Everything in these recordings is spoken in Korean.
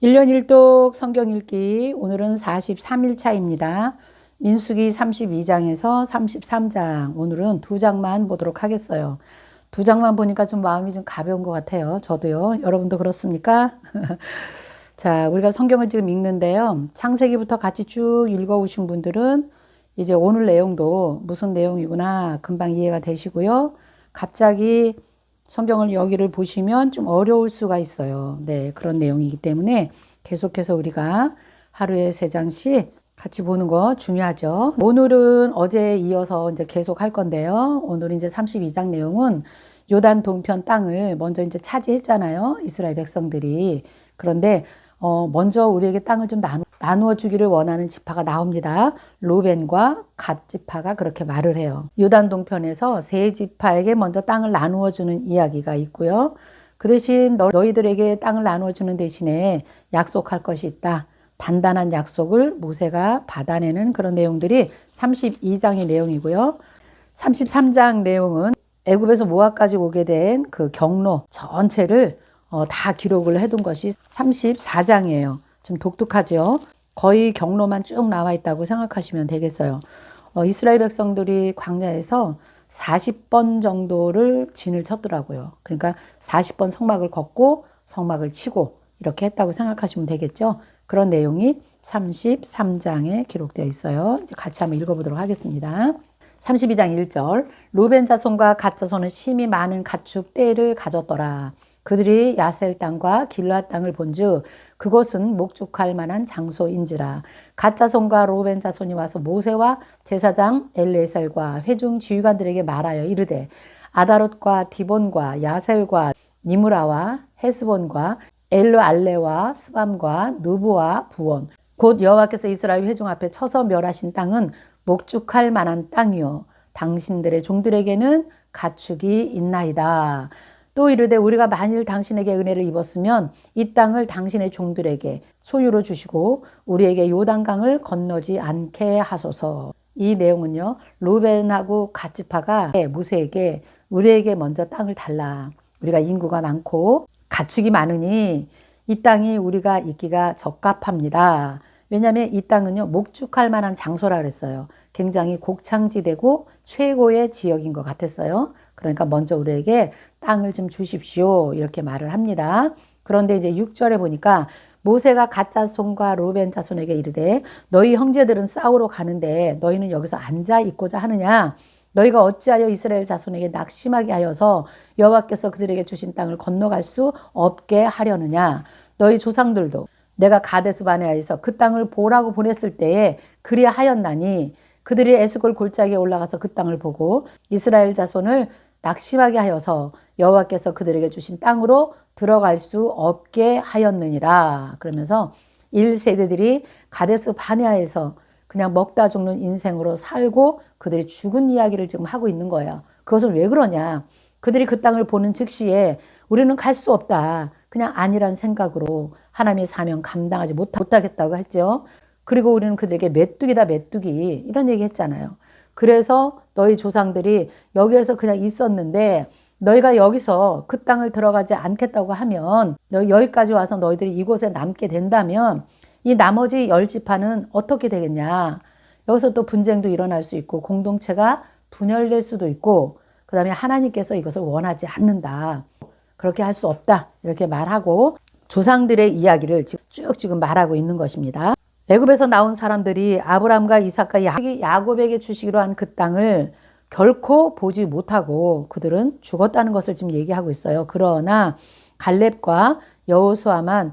1년 1독 성경 읽기 오늘은 43일 차입니다. 민수기 32장에서 33장 오늘은 2장만 보도록 하겠어요. 2장만 보니까 좀 마음이 좀 가벼운 것 같아요. 저도요. 여러분도 그렇습니까? 자, 우리가 성경을 지금 읽는데요. 창세기부터 같이 쭉 읽어오신 분들은 이제 오늘 내용도 무슨 내용이구나 금방 이해가 되시고요. 갑자기 성경을 여기를 보시면 좀 어려울 수가 있어요. 네, 그런 내용이기 때문에 계속해서 우리가 하루에 3장씩 같이 보는 거 중요하죠. 오늘은 어제에 이어서 이제 계속 할 건데요. 오늘 이제 32장 내용은 요단 동편 땅을 먼저 이제 차지했잖아요. 이스라엘 백성들이. 그런데 먼저 우리에게 땅을 좀 나누어 주기를 원하는 지파가 나옵니다. 로벤과 갓 지파가 그렇게 말을 해요. 요단 동편에서 세 지파에게 먼저 땅을 나누어 주는 이야기가 있고요. 그 대신 너희들에게 땅을 나누어 주는 대신에 약속할 것이 있다. 단단한 약속을 모세가 받아내는 그런 내용들이 32장의 내용이고요. 33장 내용은 애굽에서 모압까지 오게 된 그 경로 전체를 다 기록을 해둔 것이 34장이에요. 좀 독특하죠. 거의 경로만 쭉 나와 있다고 생각하시면 되겠어요. 이스라엘 백성들이 광야에서 40번 정도를 진을 쳤더라고요. 그러니까 40번 성막을 걷고 성막을 치고 이렇게 했다고 생각하시면 되겠죠. 그런 내용이 33장에 기록되어 있어요. 이제 같이 한번 읽어보도록 하겠습니다. 32장 1절 루벤 자손과 갓 자손은 심히 많은 가축 떼를 가졌더라. 그들이 야셀 땅과 길앗 땅을 본즉 그곳은 목축할 만한 장소인지라. 갓 자손과 루벤 자손이 와서 모세와 제사장 엘레살과 회중 지휘관들에게 말하여 이르되 아다롯과 디본과 야셀과 니므라와 헤스본과 엘르알레와 스밤과 누브와 부온 곧 여호와께서 이스라엘 회중 앞에 쳐서 멸하신 땅은 목축할 만한 땅이요 당신들의 종들에게는 가축이 있나이다. 또 이르되 우리가 만일 당신에게 은혜를 입었으면 이 땅을 당신의 종들에게 소유로 주시고 우리에게 요단강을 건너지 않게 하소서. 이 내용은요. 루벤하고 갓 지파가 모세에게 우리에게 먼저 땅을 달라. 우리가 인구가 많고 가축이 많으니 이 땅이 우리가 있기가 적합합니다. 왜냐하면 이 땅은요 목축할 만한 장소라 그랬어요. 굉장히 곡창지대고 최고의 지역인 것 같았어요. 그러니까 먼저 우리에게 땅을 좀 주십시오 이렇게 말을 합니다. 그런데 이제 6절에 보니까 모세가 갓 자손과 루벤 자손에게 이르되 너희 형제들은 싸우러 가는데 너희는 여기서 앉아 있고자 하느냐. 너희가 어찌하여 이스라엘 자손에게 낙심하게 하여서 여호와께서 그들에게 주신 땅을 건너갈 수 없게 하려느냐. 너희 조상들도 내가 가데스 바네아에서 그 땅을 보라고 보냈을 때에 그리하였나니 그들이 에스골 골짜기에 올라가서 그 땅을 보고 이스라엘 자손을 낙심하게 하여서 여호와께서 그들에게 주신 땅으로 들어갈 수 없게 하였느니라. 그러면서 1세대들이 가데스 바네아에서 그냥 먹다 죽는 인생으로 살고 그들이 죽은 이야기를 지금 하고 있는 거예요. 그것은 왜 그러냐. 그들이 그 땅을 보는 즉시에 우리는 갈 수 없다. 그냥 아니란 생각으로 하나님의 사명 감당하지 못하겠다고 했죠. 그리고 우리는 그들에게 메뚜기다 메뚜기 이런 얘기 했잖아요. 그래서 너희 조상들이 여기에서 그냥 있었는데 너희가 여기서 그 땅을 들어가지 않겠다고 하면 여기까지 와서 너희들이 이곳에 남게 된다면 이 나머지 10지파는 어떻게 되겠냐. 여기서 또 분쟁도 일어날 수 있고 공동체가 분열될 수도 있고 그 다음에 하나님께서 이것을 원하지 않는다. 그렇게 할 수 없다. 이렇게 말하고 조상들의 이야기를 쭉 지금 말하고 있는 것입니다. 애굽에서 나온 사람들이 아브람과 이삭과 야곱에게 주시기로 한 그 땅을 결코 보지 못하고 그들은 죽었다는 것을 지금 얘기하고 있어요. 그러나 갈렙과 여호수아만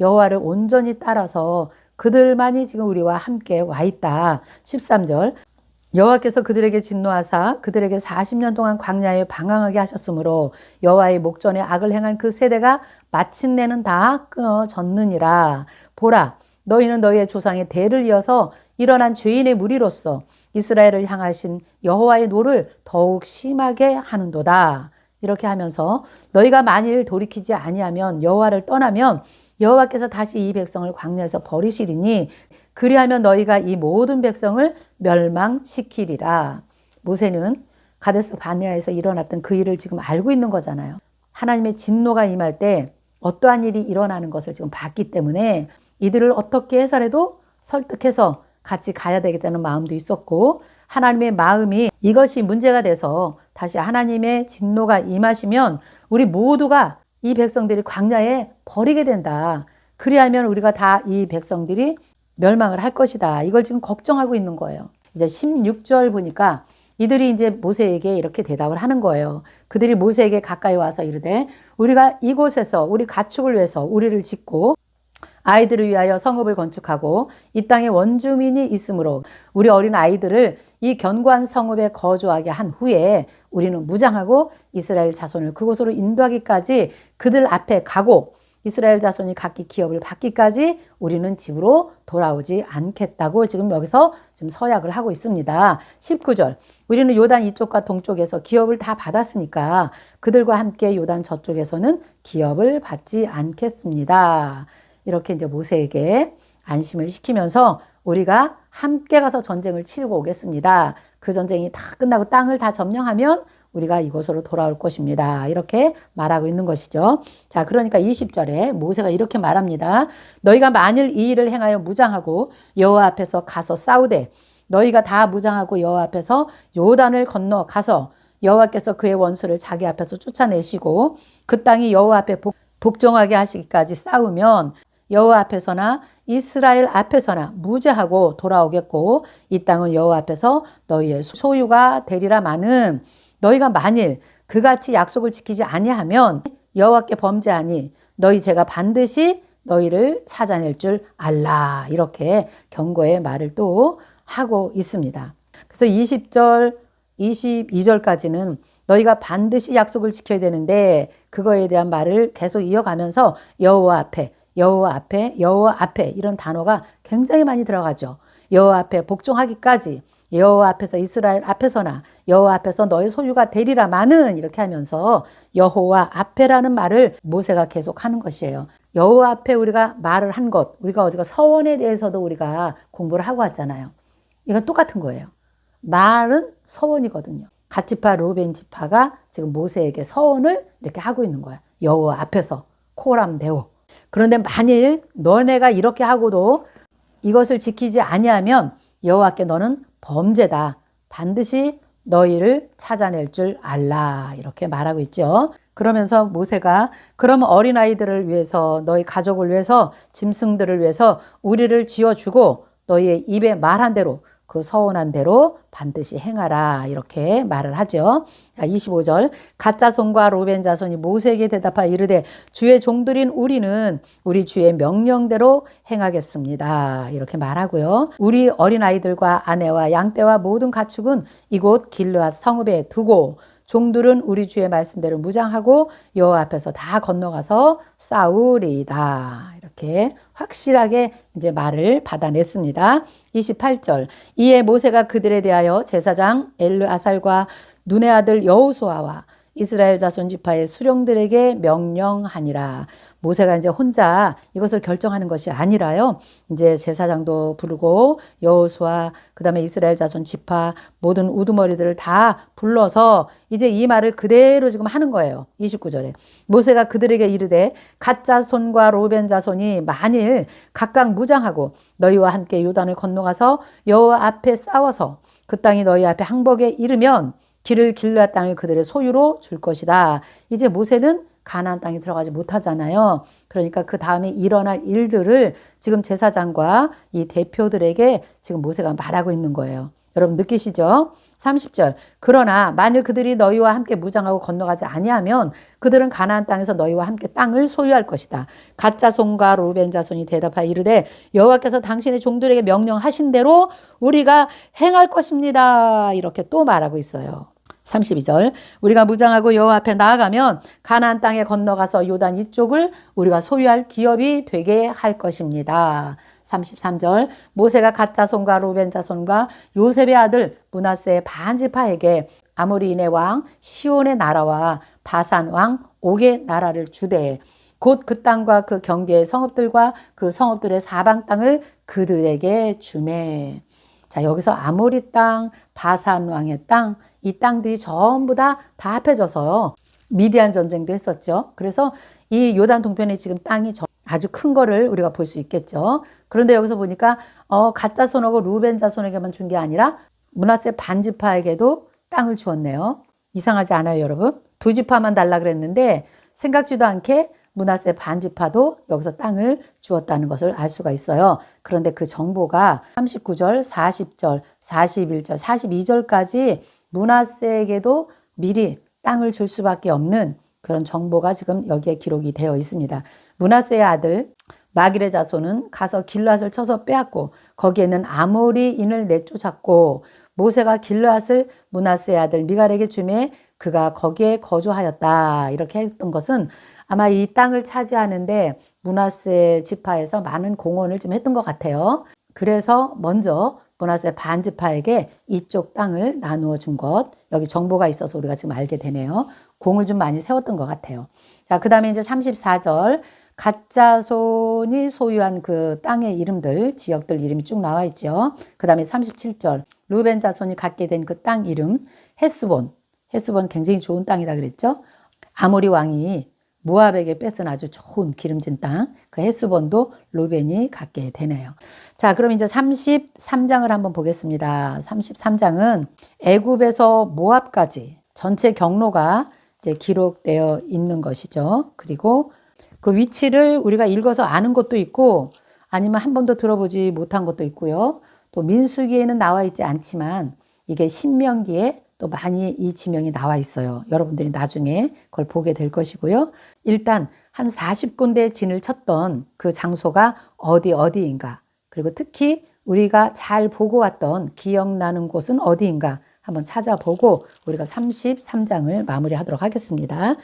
여호와를 온전히 따라서 그들만이 지금 우리와 함께 와 있다. 13절 여호와께서 그들에게 진노하사 그들에게 40년 동안 광야에 방황하게 하셨으므로 여호와의 목전에 악을 행한 그 세대가 마침내는 다 끊어졌느니라. 보라 너희는 너희의 조상의 대를 이어서 일어난 죄인의 무리로서 이스라엘을 향하신 여호와의 노를 더욱 심하게 하는도다. 이렇게 하면서 너희가 만일 돌이키지 아니하면 여호와를 떠나면 여호와께서 다시 이 백성을 광야에서 버리시리니 그리하면 너희가 이 모든 백성을 멸망시키리라. 모세는 가데스 바네아에서 일어났던 그 일을 지금 알고 있는 거잖아요. 하나님의 진노가 임할 때 어떠한 일이 일어나는 것을 지금 봤기 때문에 이들을 어떻게 해서라도 설득해서 같이 가야 되겠다는 마음도 있었고, 하나님의 마음이 이것이 문제가 돼서 다시 하나님의 진노가 임하시면 우리 모두가 이 백성들이 광야에 버리게 된다. 그리하면 우리가 다 이 백성들이 멸망을 할 것이다. 이걸 지금 걱정하고 있는 거예요. 이제 16절 보니까 이들이 이제 모세에게 이렇게 대답을 하는 거예요. 그들이 모세에게 가까이 와서 이르되 우리가 이곳에서 우리 가축을 위해서 우리를 짓고 아이들을 위하여 성읍을 건축하고 이 땅에 원주민이 있으므로 우리 어린 아이들을 이 견고한 성읍에 거주하게 한 후에 우리는 무장하고 이스라엘 자손을 그곳으로 인도하기까지 그들 앞에 가고 이스라엘 자손이 각기 기업을 받기까지 우리는 집으로 돌아오지 않겠다고 지금 여기서 지금 서약을 하고 있습니다. 19절. 우리는 요단 이쪽과 동쪽에서 기업을 다 받았으니까 그들과 함께 요단 저쪽에서는 기업을 받지 않겠습니다. 이렇게 이제 모세에게 안심을 시키면서 우리가 함께 가서 전쟁을 치르고 오겠습니다. 그 전쟁이 다 끝나고 땅을 다 점령하면 우리가 이곳으로 돌아올 것입니다. 이렇게 말하고 있는 것이죠. 자, 그러니까 20절에 모세가 이렇게 말합니다. 너희가 만일 이 일을 행하여 무장하고 여호와 앞에서 가서 싸우되 너희가 다 무장하고 여호와 앞에서 요단을 건너 가서 여호와께서 그의 원수를 자기 앞에서 쫓아내시고 그 땅이 여호와 앞에 복종하게 하시기까지 싸우면 여호와 앞에서나 이스라엘 앞에서나 무죄하고 돌아오겠고 이 땅은 여호와 앞에서 너희의 소유가 되리라마는 너희가 만일 그같이 약속을 지키지 아니하면 여호와께 범죄하니 너희 죄가 반드시 너희를 찾아낼 줄 알라. 이렇게 경고의 말을 또 하고 있습니다. 그래서 20절, 22절까지는 너희가 반드시 약속을 지켜야 되는데 그거에 대한 말을 계속 이어가면서 여호와 앞에, 여호와 앞에, 여호와 앞에 이런 단어가 굉장히 많이 들어가죠. 여호와 앞에 복종하기까지 여호와 앞에서 이스라엘 앞에서나 여호와 앞에서 너의 소유가 되리라마는 이렇게 하면서 여호와 앞에라는 말을 모세가 계속 하는 것이에요. 여호와 앞에 우리가 말을 한 것, 우리가 어제가 서원에 대해서도 우리가 공부를 하고 왔잖아요. 이건 똑같은 거예요. 말은 서원이거든요. 갓지파 르우벤 지파가 지금 모세에게 서원을 이렇게 하고 있는 거야. 여호와 앞에서 코람 데오. 그런데 만일 너네가 이렇게 하고도 이것을 지키지 아니하면 여호와께 너는 범죄다. 반드시 너희를 찾아낼 줄 알라. 이렇게 말하고 있죠. 그러면서 모세가 그럼 어린아이들을 위해서 너희 가족을 위해서 짐승들을 위해서 우리를 지어주고 너희의 입에 말한 대로 그 서원한 대로 반드시 행하라. 이렇게 말을 하죠. 25절 갓자손과 로벤 자손이 모세에게 대답하여 이르되 주의 종들인 우리는 우리 주의 명령대로 행하겠습니다. 이렇게 말하고요. 우리 어린아이들과 아내와 양떼와 모든 가축은 이곳 길르앗 성읍에 두고 종들은 우리 주의 말씀대로 무장하고 여호와 앞에서 다 건너가서 싸우리이다. 이렇게 확실하게 이제 말을 받아냈습니다. 28절 이에 모세가 그들에 대하여 제사장 엘르아살과 눈의 아들 여호수아와 이스라엘 자손 지파의 수령들에게 명령하니라. 모세가 이제 혼자 이것을 결정하는 것이 아니라요. 이제 제사장도 부르고 여호수아 그다음에 이스라엘 자손 지파 모든 우두머리들을 다 불러서 이제 이 말을 그대로 지금 하는 거예요. 29절에 모세가 그들에게 이르되 갓 자손과 로벤 자손이 만일 각각 무장하고 너희와 함께 요단을 건너가서 여호와 앞에 싸워서 그 땅이 너희 앞에 항복에 이르면 길을 길르앗 땅을 그들의 소유로 줄 것이다. 이제 모세는 가나안 땅에 들어가지 못하잖아요. 그러니까 그 다음에 일어날 일들을 지금 제사장과 이 대표들에게 지금 모세가 말하고 있는 거예요. 여러분 느끼시죠? 30절 그러나 만일 그들이 너희와 함께 무장하고 건너가지 아니하면 그들은 가나안 땅에서 너희와 함께 땅을 소유할 것이다. 갓 자손과 루벤 자손이 대답하여 이르되 여호와께서 당신의 종들에게 명령하신 대로 우리가 행할 것입니다. 이렇게 또 말하고 있어요. 32절 우리가 무장하고 여호와 앞에 나아가면 가나안 땅에 건너가서 요단 이쪽을 우리가 소유할 기업이 되게 할 것입니다. 33절 모세가 갓 자손과 루벤 자손과 요셉의 아들 므낫세의 반 지파에게 아모리인의 왕 시온의 나라와 바산 왕 옥의 나라를 주되 곧 그 땅과 그 경계의 성읍들과 그 성읍들의 사방 땅을 그들에게 주매. 자, 여기서 아모리 땅, 바산 왕의 땅, 이 땅들이 전부 다 합해져서 미디안 전쟁도 했었죠. 그래서 이 요단 동편에 지금 땅이 아주 큰 거를 우리가 볼 수 있겠죠. 그런데 여기서 보니까 갓 자손하고 루벤 자손에게만 준 게 아니라 므낫세 반지파에게도 땅을 주었네요. 이상하지 않아요, 여러분? 두 지파만 달라 그랬는데 생각지도 않게 므낫세 반지파도 여기서 땅을 주었다는 것을 알 수가 있어요. 그런데 그 정보가 39절, 40절, 41절, 42절까지 므낫세에게도 미리 땅을 줄 수밖에 없는 그런 정보가 지금 여기에 기록이 되어 있습니다. 므낫세의 아들 마길의 자손은 가서 길앗을 쳐서 빼앗고 거기에는 아모리인을 내쫓았고 모세가 길앗을 므낫세의 아들 미갈에게 주매 그가 거기에 거주하였다. 이렇게 했던 것은 아마 이 땅을 차지하는데 므낫세 지파에서 많은 공헌을 좀 했던 것 같아요. 그래서 먼저 므낫세 반지파에게 이쪽 땅을 나누어 준 것, 여기 정보가 있어서 우리가 지금 알게 되네요. 공을 좀 많이 세웠던 것 같아요. 자, 그 다음에 이제 34절 갓자손이 소유한 그 땅의 이름들, 지역들 이름이 쭉 나와 있죠. 그 다음에 37절 루벤 자손이 갖게 된 그 땅 이름 헤스본 굉장히 좋은 땅이라 그랬죠. 아모리 왕이 모압에게 뺏은 아주 좋은 기름진 땅, 그 헤스본도 루벤이 갖게 되네요. 자, 그럼 이제 33장을 한번 보겠습니다. 33장은 애굽에서 모압까지 전체 경로가 이제 기록되어 있는 것이죠. 그리고 그 위치를 우리가 읽어서 아는 것도 있고 아니면 한 번도 들어보지 못한 것도 있고요. 또 민수기에는 나와 있지 않지만 이게 신명기에 또 많이 이 지명이 나와 있어요. 여러분들이 나중에 그걸 보게 될 것이고요. 일단 한 40군데 진을 쳤던 그 장소가 어디인가, 그리고 특히 우리가 잘 보고 왔던 기억나는 곳은 어디인가 한번 찾아보고 우리가 33장을 마무리하도록 하겠습니다.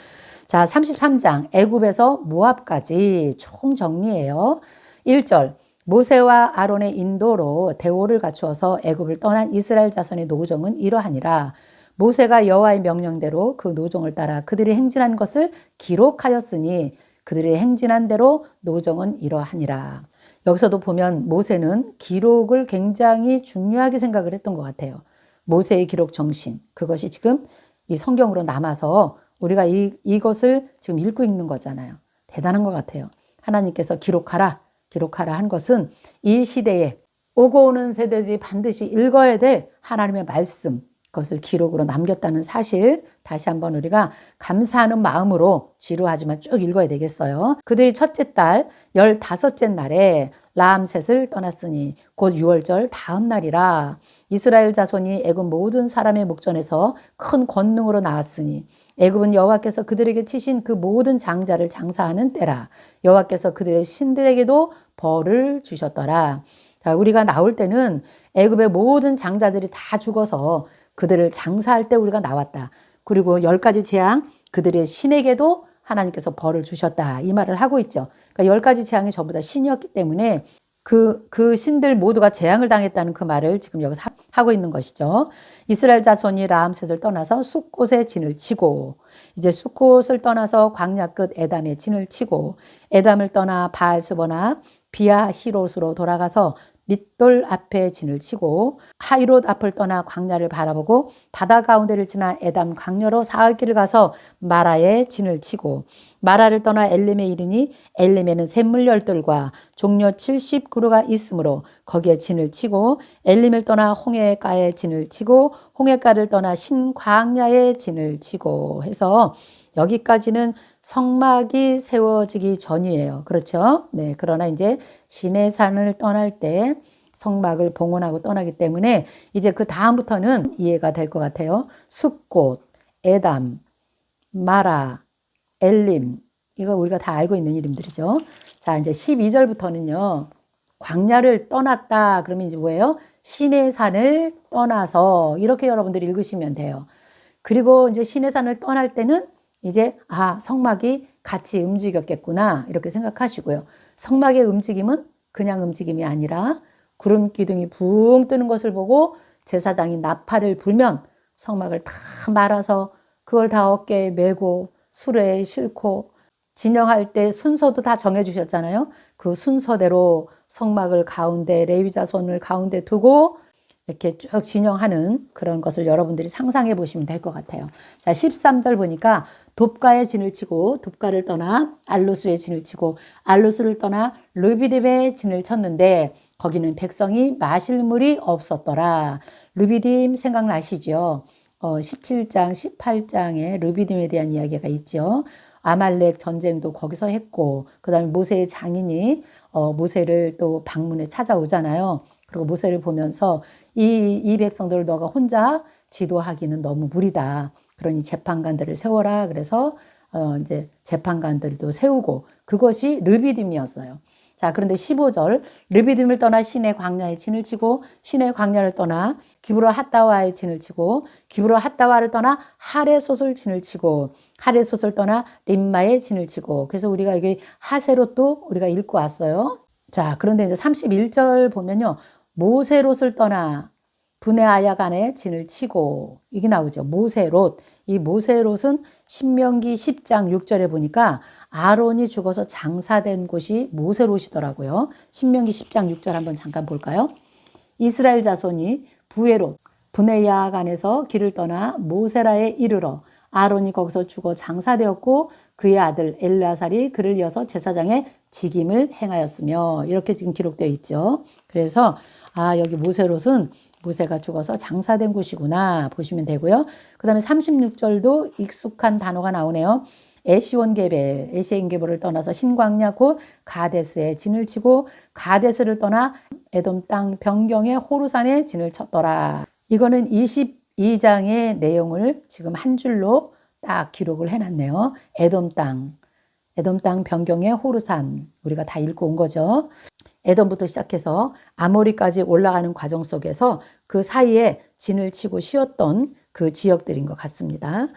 자, 33장 애굽에서 모압까지 총 정리해요. 1절 모세와 아론의 인도로 대오를 갖추어서 애굽을 떠난 이스라엘 자손의 노종은 이러하니라. 모세가 여호와의 명령대로 그 노종을 따라 그들이 행진한 것을 기록하였으니 그들이 행진한 대로 노종은 이러하니라. 여기서도 보면 모세는 기록을 굉장히 중요하게 생각을 했던 것 같아요. 모세의 기록 정신, 그것이 지금 이 성경으로 남아서 우리가 이것을 지금 읽고 있는 거잖아요. 대단한 것 같아요. 하나님께서 기록하라 한 것은 이 시대에 오고 오는 세대들이 반드시 읽어야 될 하나님의 말씀, 그것을 기록으로 남겼다는 사실 다시 한번 우리가 감사하는 마음으로 지루하지만 쭉 읽어야 되겠어요. 그들이 첫째 달 15째 날에 라암셋을 떠났으니 곧 6월절 다음 날이라. 이스라엘 자손이 애굽 모든 사람의 목전에서 큰 권능으로 나왔으니 애굽은 여호와께서 그들에게 치신 그 모든 장자를 장사하는 때라. 여호와께서 그들의 신들에게도 벌을 주셨더라. 자, 우리가 나올 때는 애굽의 모든 장자들이 다 죽어서 그들을 장사할 때 우리가 나왔다. 그리고 10가지 재앙, 그들의 신에게도 하나님께서 벌을 주셨다. 이 말을 하고 있죠. 그러니까 10가지 재앙이 전부 다 신이었기 때문에 그 신들 모두가 재앙을 당했다는 그 말을 지금 여기서 하고 있는 것이죠. 이스라엘 자손이 라암셋을 떠나서 숫곳에 진을 치고, 이제 숫곳을 떠나서 광야 끝 에담에 진을 치고, 에담을 떠나 바알스보나 비아 히롯으로 돌아가서 밑돌 앞에 진을 치고, 하이롯 앞을 떠나 광야를 바라보고 바다 가운데를 지나 에담 광야로 사흘 길을 가서 마라에 진을 치고, 마라를 떠나 엘림에 이르니 엘림에는 샘물 열들과 종려 70그루가 있으므로 거기에 진을 치고, 엘림을 떠나 홍해가에 진을 치고 홍해가를 떠나 신광야에 진을 치고 해서 여기까지는 성막이 세워지기 전이에요. 그렇죠? 네. 그러나 이제 시내산을 떠날 때 성막을 봉헌하고 떠나기 때문에 이제 그 다음부터는 이해가 될 것 같아요. 숫곳, 에담, 마라, 엘림, 이거 우리가 다 알고 있는 이름들이죠. 자, 이제 12절부터는요. 광야를 떠났다. 그러면 이제 뭐예요? 시내산을 떠나서, 이렇게 여러분들이 읽으시면 돼요. 그리고 이제 시내산을 떠날 때는 이제 성막이 같이 움직였겠구나 이렇게 생각하시고요. 성막의 움직임은 그냥 움직임이 아니라 구름 기둥이 붕 뜨는 것을 보고 제사장이 나팔을 불면 성막을 다 말아서 그걸 다 어깨에 메고 수레에 싣고, 진영할 때 순서도 다 정해 주셨잖아요. 그 순서대로 성막을 가운데, 레위 자손을 가운데 두고 이렇게 쭉 진영하는 그런 것을 여러분들이 상상해 보시면 될 것 같아요. 자, 13절 보니까 돕가의 진을 치고 돕가를 떠나 알로스의 진을 치고 알로스를 떠나 르비딤의 진을 쳤는데 거기는 백성이 마실 물이 없었더라. 르비딤 생각나시죠? 17장, 18장에 르비딤에 대한 이야기가 있죠. 아말렉 전쟁도 거기서 했고, 그 다음에 모세의 장인이 모세를 또 방문에 찾아오잖아요. 그리고 모세를 보면서 이 백성들을 너가 혼자 지도하기는 너무 무리다. 그러니 재판관들을 세워라. 그래서 이제 재판관들도 세우고 그것이 르비딤이었어요. 자, 그런데 15절 르비딤을 떠나 시내 광야의 진을 치고 시내 광야를 떠나 기브로 핫다와의 진을 치고 기브로 핫다와를 떠나 하레솥을 진을 치고 하레솥을 떠나 림마의 진을 치고 그래서 우리가 여기 하세롯도 우리가 읽고 왔어요. 자, 그런데 이제 31절 보면요. 모세롯을 떠나 브네아야간의 진을 치고 이게 나오죠. 모세롯. 이 모세롯은 신명기 10장 6절에 보니까 아론이 죽어서 장사된 곳이 모세롯이더라고요. 신명기 10장 6절 한번 잠깐 볼까요? 이스라엘 자손이 부에롯, 브네야간에서 길을 떠나 모세라에 이르러 아론이 거기서 죽어 장사되었고 그의 아들 엘르아살이 그를 이어서 제사장의 직임을 행하였으며 이렇게 지금 기록되어 있죠. 그래서 여기 모세롯은 모세가 죽어서 장사된 곳이구나 보시면 되고요. 그 다음에 36절도 익숙한 단어가 나오네요. 에시온게벨, 에시온게벨을 떠나서 신광야 곧 가데스에 진을 치고 가데스를 떠나 에돔 땅 변경의 호르산에 진을 쳤더라. 이거는 22장의 내용을 지금 한 줄로 딱 기록을 해놨네요. 에돔 땅 변경의 호르산 우리가 다 읽고 온 거죠. 에돔부터 시작해서 아모리까지 올라가는 과정 속에서 그 사이에 진을 치고 쉬었던 그 지역들인 것 같습니다.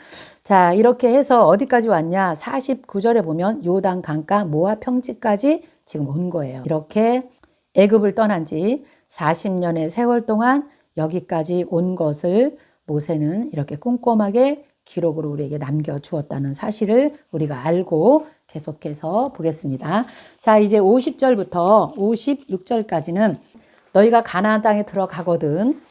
자, 이렇게 해서 어디까지 왔냐? 49절에 보면 요단 강가 모압 평지까지 지금 온 거예요. 이렇게 애굽을 떠난 지 40년의 세월 동안 여기까지 온 것을 모세는 이렇게 꼼꼼하게 기록으로 우리에게 남겨주었다는 사실을 우리가 알고 계속해서 보겠습니다. 자, 이제 50절부터 56절까지는 너희가 가나안 땅에 들어가거든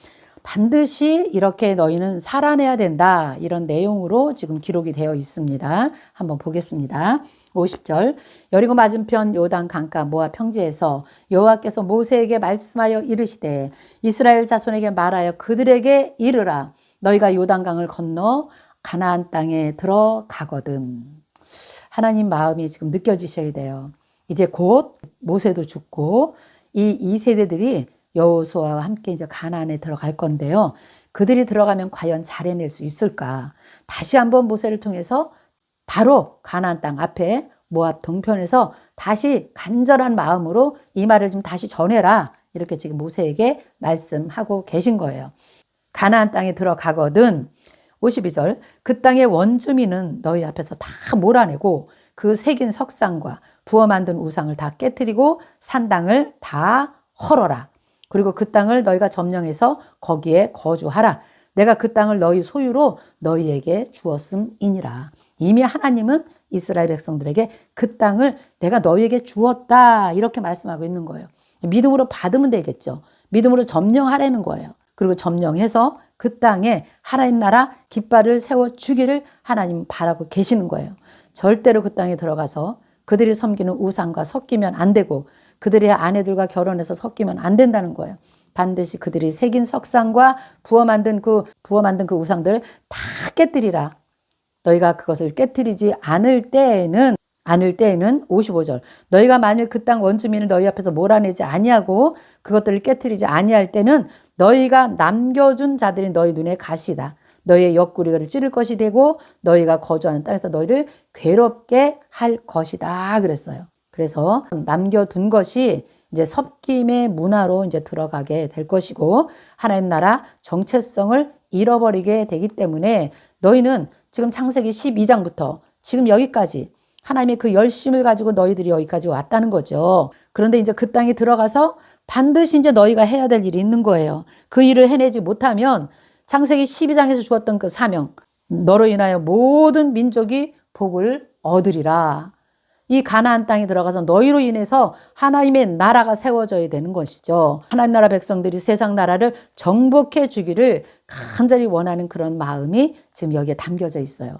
반드시 이렇게 너희는 살아내야 된다. 이런 내용으로 지금 기록이 되어 있습니다. 한번 보겠습니다. 50절 여리고 맞은편 요단 강가 모압 평지에서 여호와께서 모세에게 말씀하여 이르시되 이스라엘 자손에게 말하여 그들에게 이르라. 너희가 요단강을 건너 가나안 땅에 들어가거든. 하나님 마음이 지금 느껴지셔야 돼요. 이제 곧 모세도 죽고 이 2세대들이 여호수아와 함께 이제 가나안에 들어갈 건데요. 그들이 들어가면 과연 잘 해낼 수 있을까? 다시 한번 모세를 통해서 바로 가나안 땅 앞에 모압 동편에서 다시 간절한 마음으로 이 말을 좀 다시 전해라. 이렇게 지금 모세에게 말씀하고 계신 거예요. 가나안 땅에 들어가거든 52절 그 땅의 원주민은 너희 앞에서 다 몰아내고 그 새긴 석상과 부어 만든 우상을 다 깨뜨리고 산당을 다 헐어라. 그리고 그 땅을 너희가 점령해서 거기에 거주하라. 내가 그 땅을 너희 소유로 너희에게 주었음이니라. 이미 하나님은 이스라엘 백성들에게 그 땅을 내가 너희에게 주었다. 이렇게 말씀하고 있는 거예요. 믿음으로 받으면 되겠죠. 믿음으로 점령하라는 거예요. 그리고 점령해서 그 땅에 하나님 나라 깃발을 세워주기를 하나님 바라고 계시는 거예요. 절대로 그 땅에 들어가서 그들이 섬기는 우상과 섞이면 안 되고 그들의 아내들과 결혼해서 섞이면 안 된다는 거예요. 반드시 그들이 새긴 석상과 부어 만든 그 우상들 다 깨뜨리라. 너희가 그것을 깨뜨리지 않을 때에는 55절 너희가 만일 그 땅 원주민을 너희 앞에서 몰아내지 아니하고 그것들을 깨뜨리지 아니할 때는 너희가 남겨준 자들이 너희 눈에 가시다. 너희의 옆구리를 찌를 것이 되고 너희가 거주하는 땅에서 너희를 괴롭게 할 것이다 그랬어요. 그래서 남겨둔 것이 이제 섭김의 문화로 이제 들어가게 될 것이고 하나님 나라 정체성을 잃어버리게 되기 때문에 너희는 지금 창세기 12장부터 지금 여기까지 하나님의 그 열심을 가지고 너희들이 여기까지 왔다는 거죠. 그런데 이제 그 땅에 들어가서 반드시 이제 너희가 해야 될 일이 있는 거예요. 그 일을 해내지 못하면 창세기 12장에서 주었던 그 사명, 너로 인하여 모든 민족이 복을 얻으리라. 이 가나안 땅에 들어가서 너희로 인해서 하나님의 나라가 세워져야 되는 것이죠. 하나님 나라 백성들이 세상 나라를 정복해 주기를 간절히 원하는 그런 마음이 지금 여기에 담겨져 있어요.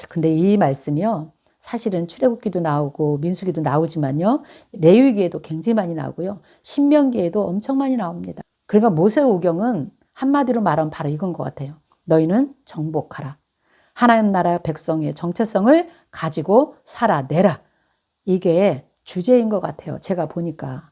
근데 이 말씀이요. 사실은 출애굽기도 나오고 민수기도 나오지만요. 레위기에도 굉장히 많이 나오고요. 신명기에도 엄청 많이 나옵니다. 그러니까 모세오경은 한마디로 말하면 바로 이건 것 같아요. 너희는 정복하라. 하나님 나라 백성의 정체성을 가지고 살아내라. 이게 주제인 것 같아요. 제가 보니까.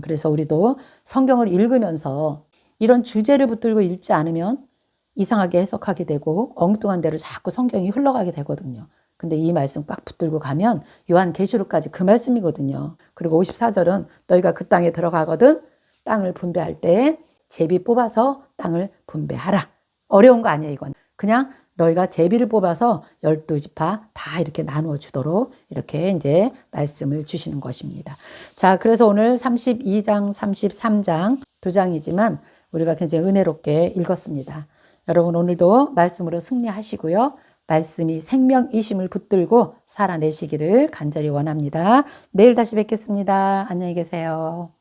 그래서 우리도 성경을 읽으면서 이런 주제를 붙들고 읽지 않으면 이상하게 해석하게 되고 엉뚱한 대로 자꾸 성경이 흘러가게 되거든요. 근데 이 말씀 꽉 붙들고 가면 요한계시록까지 그 말씀이거든요. 그리고 54절은 너희가 그 땅에 들어가거든 땅을 분배할 때 제비 뽑아서 땅을 분배하라. 어려운 거 아니에요, 이건. 그냥 너희가 제비를 뽑아서 12지파 다 이렇게 나누어 주도록 이렇게 이제 말씀을 주시는 것입니다. 자, 그래서 오늘 32장, 33장 두 장이지만 우리가 굉장히 은혜롭게 읽었습니다. 여러분 오늘도 말씀으로 승리하시고요. 말씀이 생명이심을 붙들고 살아내시기를 간절히 원합니다. 내일 다시 뵙겠습니다. 안녕히 계세요.